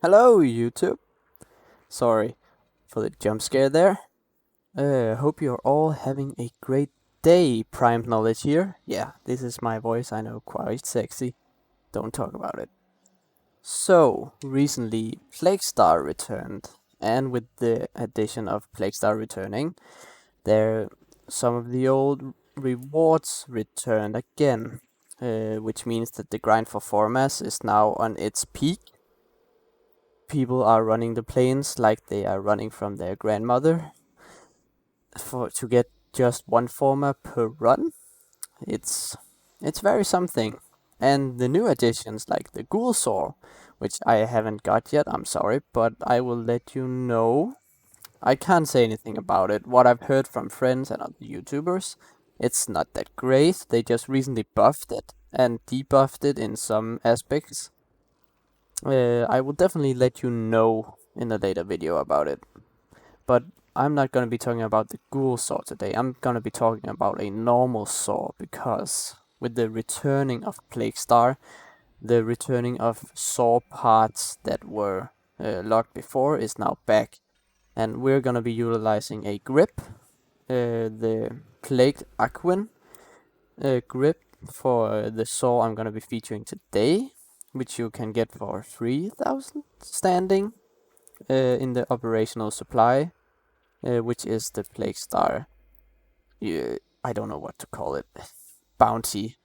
Hello, YouTube. Sorry for the jump scare there. Hope you're all having a great day. Prime Knowledge here. Yeah, this is my voice. I know, quite sexy. Don't talk about it. So, recently, Plague Star returned, and with the addition of Plague Star returning, there some of the old rewards returned again, which means that the grind for Formas is now on its peak. People are running the planes like they are running from their grandmother to get just one forma per run. It's it's very something. And the new additions like the Ghoul Saw, which I haven't got yet, I'm sorry, but I will let you know. I can't say anything about it. What I've heard from friends and other YouTubers, it's not that great. They just recently buffed it and debuffed it in some aspects. I will definitely let you know in a later video about it. But I'm not going to be talking about the ghoul saw today. I'm going to be talking about a normal saw because with the returning of Plague Star, the returning of saw parts that were locked before is now back. And we're going to be utilizing a grip, the Plagued Aquin grip for the saw I'm going to be featuring today, which you can get for 3,000 standing in the operational supply, which is the Plague Star. I don't know what to call it. Bounty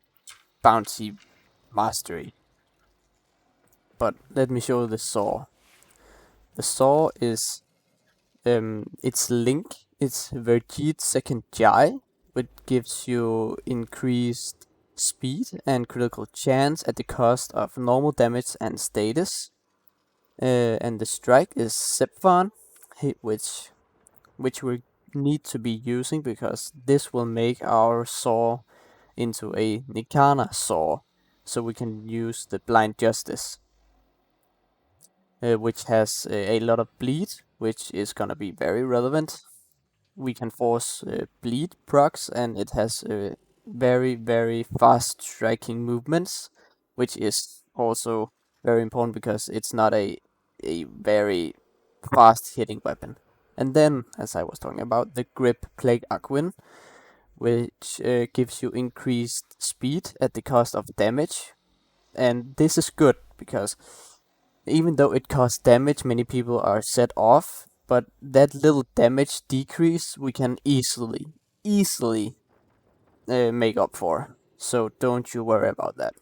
mastery. But let me show the saw. The saw is its link. It's Vergit second Jai, which gives you increased speed and critical chance at the cost of normal damage and status. And the strike is Sepvan, which we need to be using because this will make our saw into a Nikana saw, so we can use the Blind Justice, which has a lot of bleed, which is gonna be very relevant. We can force bleed procs, and it has very fast striking movements, which is also very important because it's not a very fast hitting weapon. And then, as I was talking about, the Grip Plague Aquin, which gives you increased speed at the cost of damage. And this is good because even though it costs damage, many people are set off, but that little damage decrease we can easily make up for. So don't you worry about that.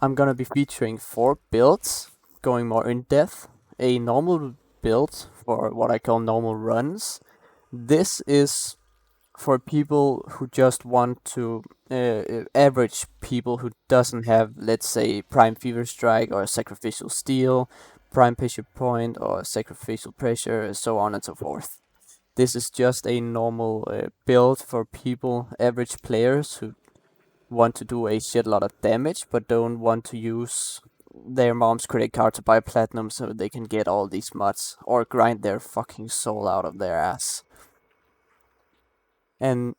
I'm gonna be featuring 4 builds, going more in depth. A normal build for what I call normal runs. This is for people who just want to average people who doesn't have, let's say, Prime Fever Strike or Sacrificial Steel, Prime Pressure Point or Sacrificial Pressure, so on and so forth. This is just a normal build for people, average players who want to do a shit lot of damage but don't want to use their mom's credit card to buy platinum so they can get all these mods or grind their fucking soul out of their ass. And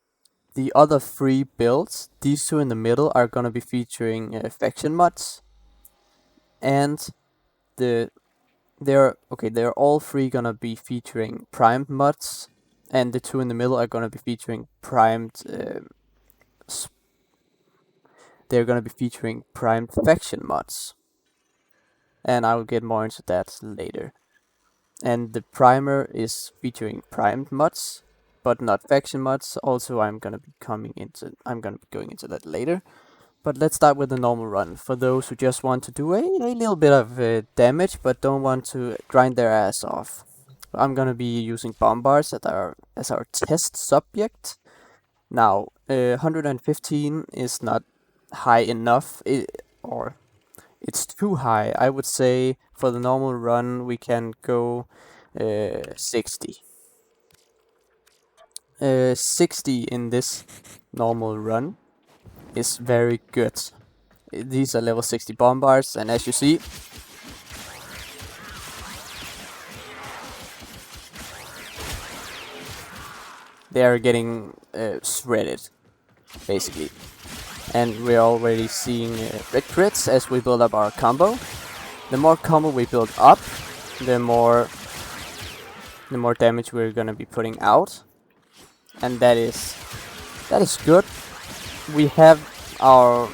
the other 3 builds, these 2 in the middle, are gonna be featuring faction mods, and they're all 3 gonna be featuring primed mods, and the 2 in the middle are gonna be featuring primed. They're gonna be featuring primed faction mods, and I will get more into that later. And the primer is featuring primed mods, but not faction mods. Also, I'm gonna be going into that later. But let's start with the normal run. For those who just want to do a little bit of damage, but don't want to grind their ass off. I'm gonna be using bombards as our test subject. Now, 115 is not high enough, or it's too high. I would say for the normal run we can go 60. 60 in this normal run is very good. These are level 60 bombards, and as you see, they are getting shredded, basically. And we're already seeing red crits as we build up our combo. the more combo we build up, the more damage we're gonna be putting out, and that is good. We have our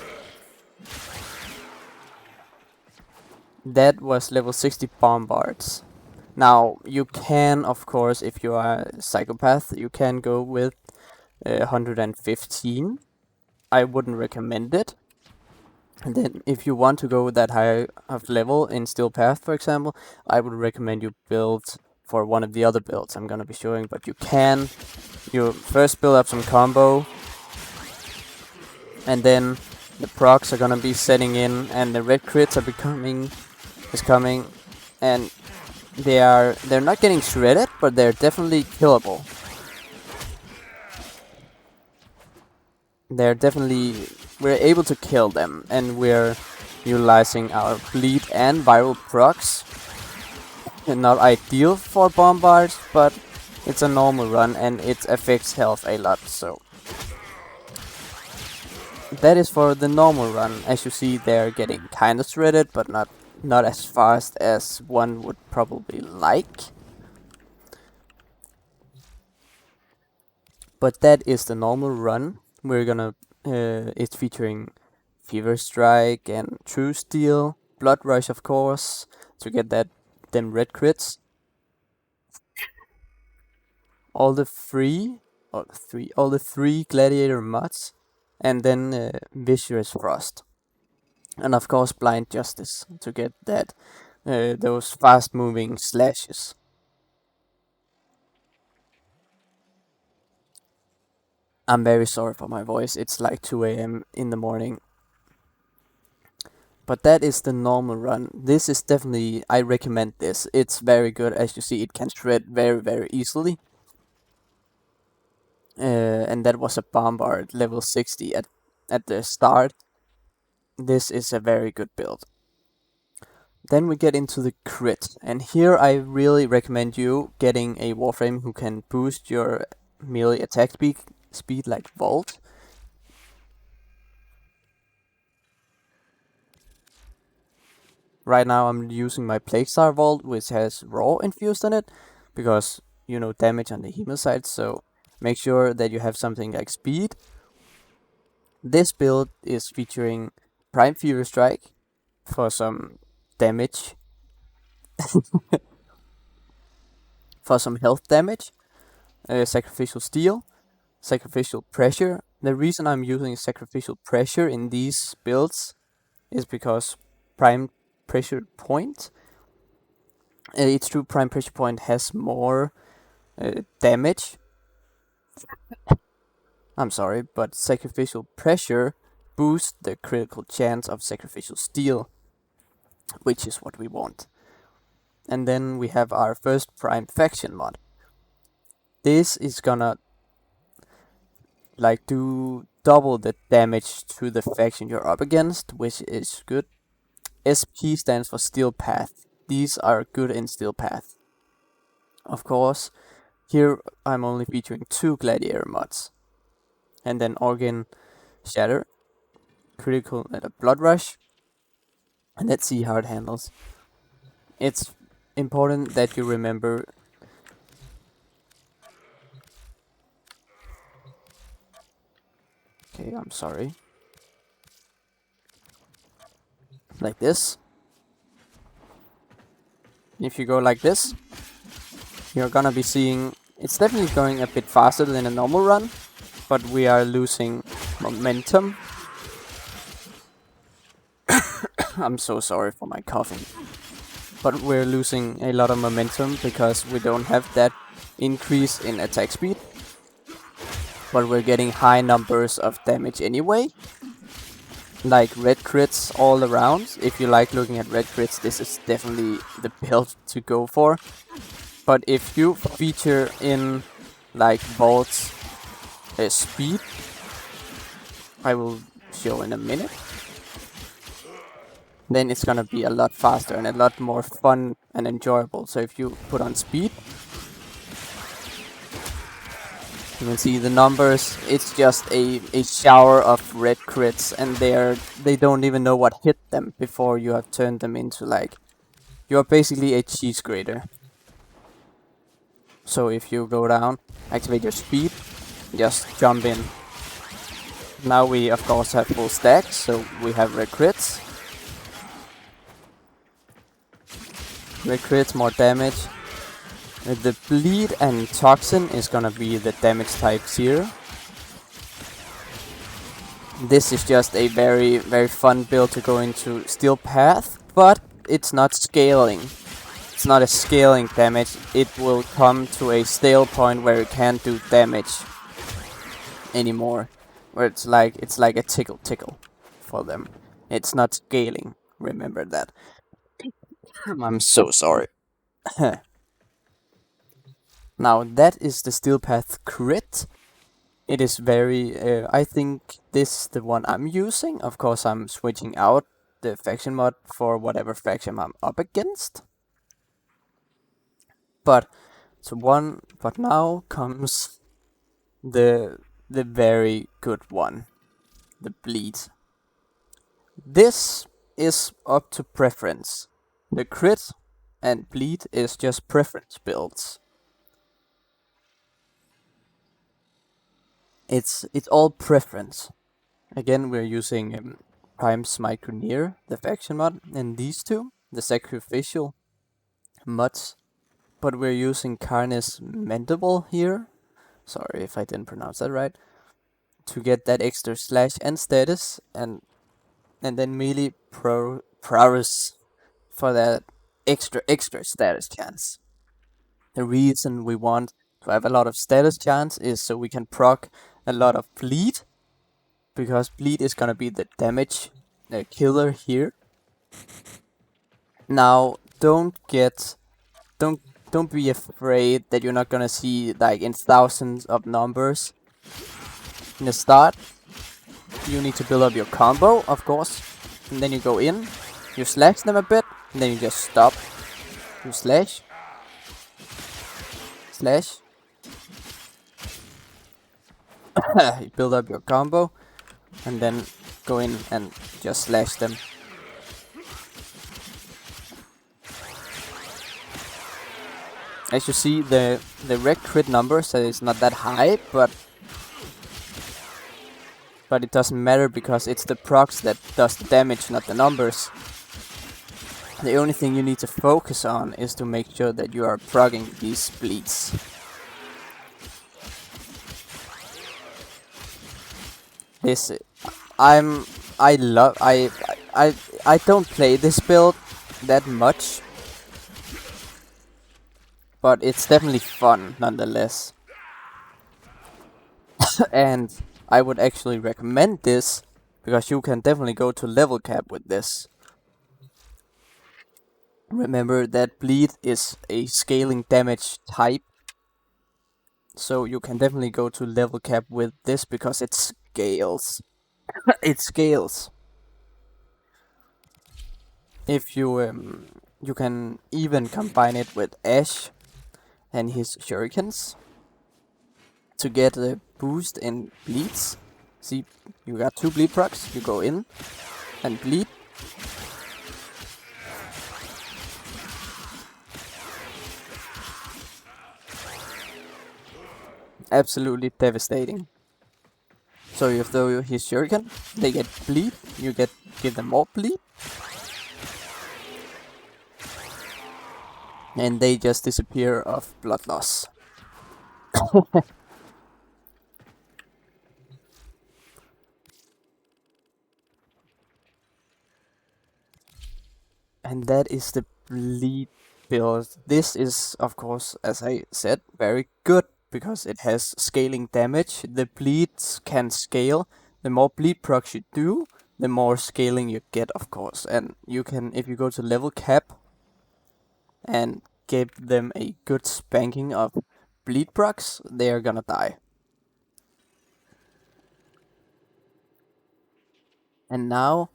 that was level 60 bombards. Now you can, of course, if you are a psychopath, you can go with 115. I wouldn't recommend it. And then if you want to go with that high of level in Steel Path, for example, I would recommend you build for one of the other builds I'm gonna be showing. But you first build up some combo, and then the procs are gonna be setting in, and the red crits are coming, and they're not getting shredded, but they're definitely killable. We're able to kill them, and we're utilizing our bleed and viral procs. And not ideal for bombards, but it's a normal run and it affects health a lot, so that is for the normal run. As you see, they're getting kinda shredded, but not as fast as one would probably like. But that is the normal run. We're gonna it's featuring Fever Strike and True Steel, Blood Rush, of course, to get them red crits. All the three Gladiator mods, and then Vicious Frost, and of course Blind Justice to get those fast moving slashes. I'm very sorry for my voice. It's like 2 a.m. in the morning. But that is the normal run. This is definitely, I recommend this. It's very good. As you see, it can shred very, very easily. And that was a bombard level 60 at the start. This is a very good build. Then we get into the crit, and here I really recommend you getting a Warframe who can boost your melee attack speed like Volt. Right now I'm using my Plaguestar Vault, which has Raw infused in it, because, damage on the Hemo side, so make sure that you have something like speed. This build is featuring Prime Fever Strike for some damage, for some health damage, Sacrificial Steel, Sacrificial Pressure. The reason I'm using Sacrificial Pressure in these builds is because Prime Pressure Point, each true Prime Pressure Point has more damage. I'm sorry, but Sacrificial Pressure boosts the critical chance of Sacrificial Steel, which is what we want. And then we have our first Prime Faction mod. This is gonna do double the damage to the faction you're up against, which is good. SP stands for Steel Path. These are good in Steel Path. Of course, here I'm only featuring 2 Gladiator mods. And then Organ Shatter, Critical Blood Rush. And let's see how it handles. It's important that you remember okay, I'm sorry. Like this. If you go like this, you're gonna be seeing it's definitely going a bit faster than a normal run, but we are losing momentum. I'm so sorry for my coughing. But we're losing a lot of momentum because we don't have that increase in attack speed. But we're getting high numbers of damage anyway. Like red crits all around. If you like looking at red crits, this is definitely the build to go for. But if you feature in like Volt's speed, I will show in a minute, then it's gonna be a lot faster and a lot more fun and enjoyable. So if you put on speed, You can see the numbers. It's just a shower of red crits, and they don't even know what hit them before you have turned them into like you're basically a cheese grater. So if you go down, activate your speed, just jump in. Now we of course have full stacks, so we have red crits. Red crits, more damage. The bleed and toxin is gonna be the damage type 0. This is just a very, very fun build to go into Steel Path, but it's not scaling. It's not a scaling damage. It will come to a stale point where it can't do damage anymore. Where it's like a tickle for them. It's not scaling. Remember that. I'm so sorry. Now that is the Steel Path crit. It is very, I think this is the one I'm using. Of course, I'm switching out the faction mod for whatever faction I'm up against. But now comes the very good one, the bleed. This is up to preference. The crit and bleed is just preference builds. It's all preference. Again, we're using Prime's Microneer, the faction mod, and these two, the sacrificial mods. But we're using Carnis Mandible here. Sorry if I didn't pronounce that right. To get that extra slash and status, and then melee prowess for that extra status chance. The reason we want to have a lot of status chance is so we can proc a lot of bleed, because bleed is gonna be the damage killer here. Now don't be afraid that you're not gonna see like in thousands of numbers in the start. You need to build up your combo, of course, and then you go in, you slash them a bit, and then you just stop. You slash, you build up your combo, and then go in and just slash them. As you see, the red crit number so it's not that high, but it doesn't matter because it's the procs that does the damage, not the numbers. The only thing you need to focus on is to make sure that you are progging these bleeds. This I don't play this build that much, but it's definitely fun nonetheless. And I would actually recommend this because you can definitely go to level cap with this. Remember that bleed is a scaling damage type, so you can definitely go to level cap with this because it scales. It scales. If you can even combine it with Ash and his shurikens to get a boost in bleeds. See, you got 2 bleed procs, you go in and bleed. Absolutely devastating. So you throw his shuriken, they get bleed, you give them more bleed, and they just disappear of blood loss. And that is the bleed build. This is, of course, as I said, very good because it has scaling damage. The bleeds can scale. The more bleed procs you do, the more scaling you get, of course. And you can, if you go to level cap and give them a good spanking of bleed procs, they are gonna die. And now,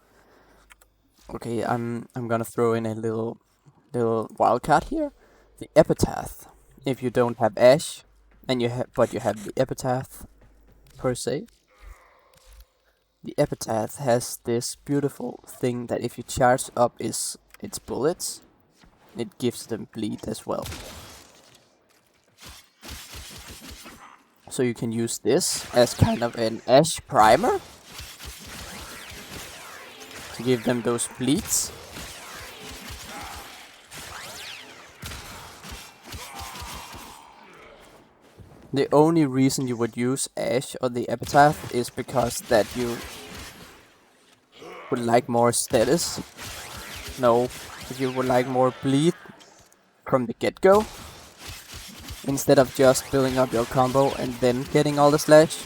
okay, I'm gonna throw in a little wildcard here. The epitaph. If you don't have Ash, and you have the epitaph per se. The epitaph has this beautiful thing that if you charge up its bullets, it gives them bleed as well. So you can use this as kind of an ash primer to give them those bleeds. The only reason you would use ash or the epitaph is because that you would like more status. No, if you would like more bleed from the get-go, instead of just building up your combo and then getting all the slash.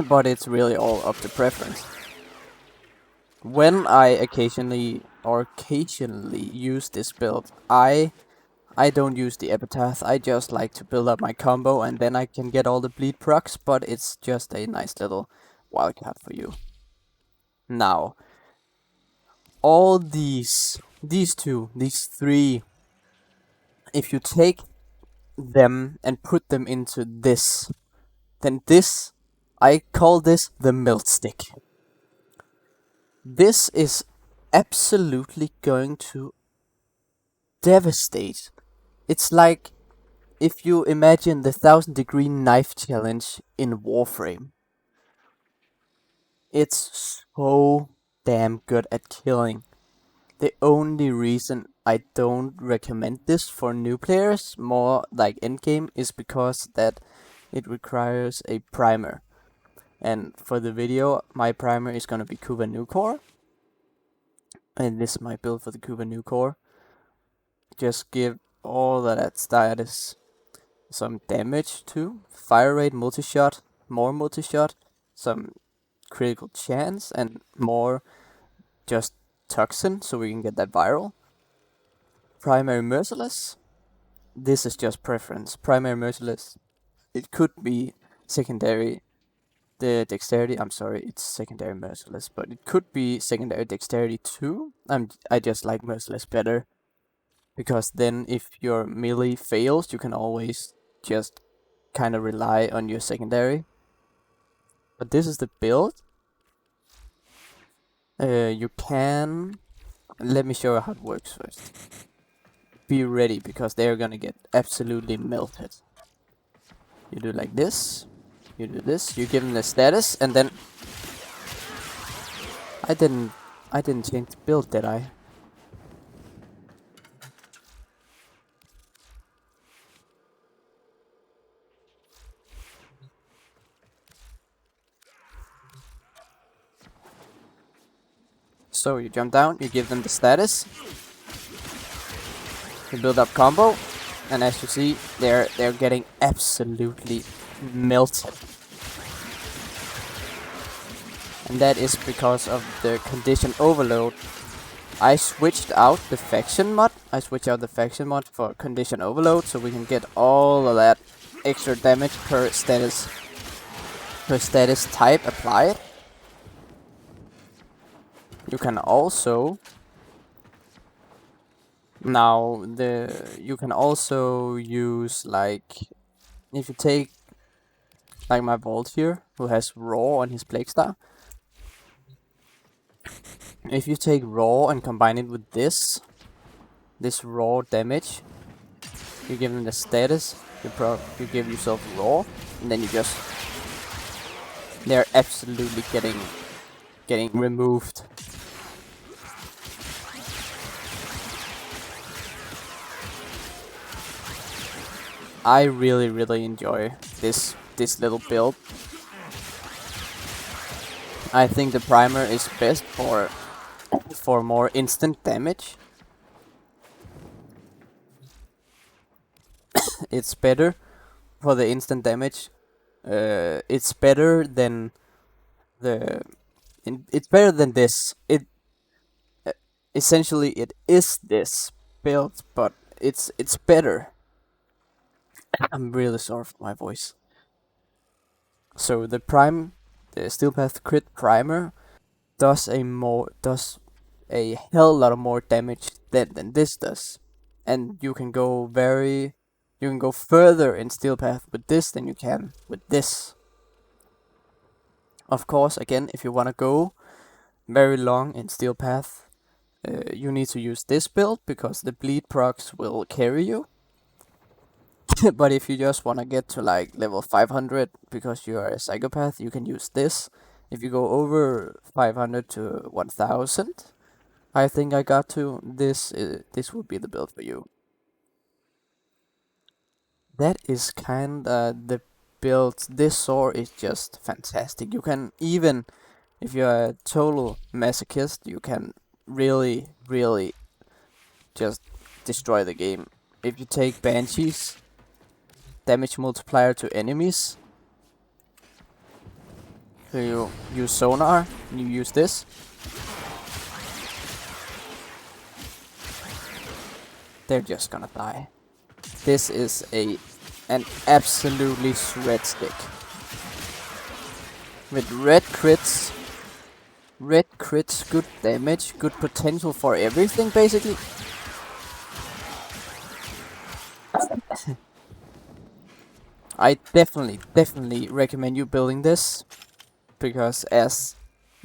But it's really all up to preference. When I occasionally use this build, I don't use the epitaph. I just like to build up my combo and then I can get all the bleed procs, but it's just a nice little wildcard for you. Now, all these three, if you take them and put them into this, then this, I call this the melt stick. This is absolutely going to devastate. It's like if you imagine the 1000-degree knife challenge in Warframe. It's so damn good at killing. The only reason I don't recommend this for new players, more like endgame, is because that it requires a primer. And for the video, my primer is gonna be Kuva Nucore. And this is my build for the Kuva Nucore. Just give all of that status some damage too. Fire rate, multi-shot, more multi-shot, some critical chance, and more just toxin so we can get that viral. Primary merciless. This is just preference. Primary merciless. It could be secondary the dexterity. I'm sorry, it's secondary merciless, but it could be secondary dexterity too. I just like merciless better because then if your melee fails, you can always just kind of rely on your secondary. But this is the build. You can. Let me show you how it works first. Be ready because they're gonna get absolutely melted. You do like this. You do this. You give them the status, and then I didn't change the build, did I? So you jump down, you give them the status, you build up combo, and as you see, they're getting absolutely melted. And that is because of the condition overload. I switched out the faction mod. For condition overload, so we can get all of that extra damage per status type applied. You can also use, like, if you take like my Vault here, who has Raw on his Plague Star. If you take Raw and combine it with this Raw damage, you give them the status, you give yourself Raw, and then they're absolutely getting removed. I really enjoy this little build. I think the primer is best for more instant damage. It's better for the instant damage. It's better than it's better than this. Essentially it is this build, but it's better. I'm really sorry for my voice. So the Steelpath Crit Primer does a hell lot of more damage than this does, and you can go very You can go further in Steel Path with this than you can with this. Of course, again, if you want to go very long in Steel Path, you need to use this build because the bleed procs will carry you. But if you just want to get to like level 500 because you are a psychopath, you can use this. If you go over 500 to 1000, I think I got to, this would be the build for you. That is kinda the build. This sword is just fantastic. You can even, if you're a total masochist, you can really, really just destroy the game. If you take Banshees, damage multiplier to enemies, so you use sonar, and you use this, they're just gonna die. This is an absolutely shred stick. With red crits, good damage, good potential for everything basically. I definitely recommend you building this, because as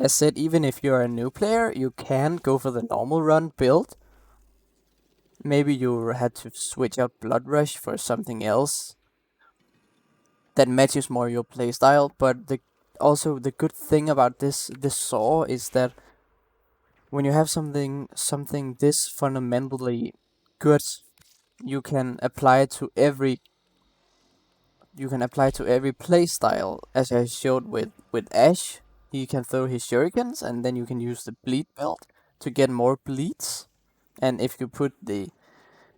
said, even if you're a new player, you can go for the normal run build. Maybe you had to switch out Blood Rush for something else that matches more your playstyle, but also the good thing about this saw is that when you have something this fundamentally good, you can apply it to every playstyle, as I showed with Ash. He can throw his shurikens, and then you can use the bleed belt to get more bleeds. And if you put the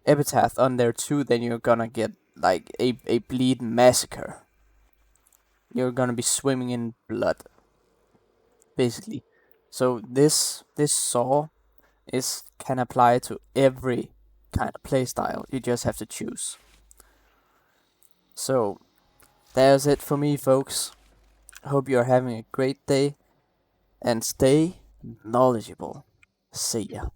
epitaph on there too, then you're gonna get like a bleed massacre. You're gonna be swimming in blood, basically. So this saw can apply to every kind of playstyle. You just have to choose. So there's it for me, folks. Hope you're having a great day and stay knowledgeable. See ya.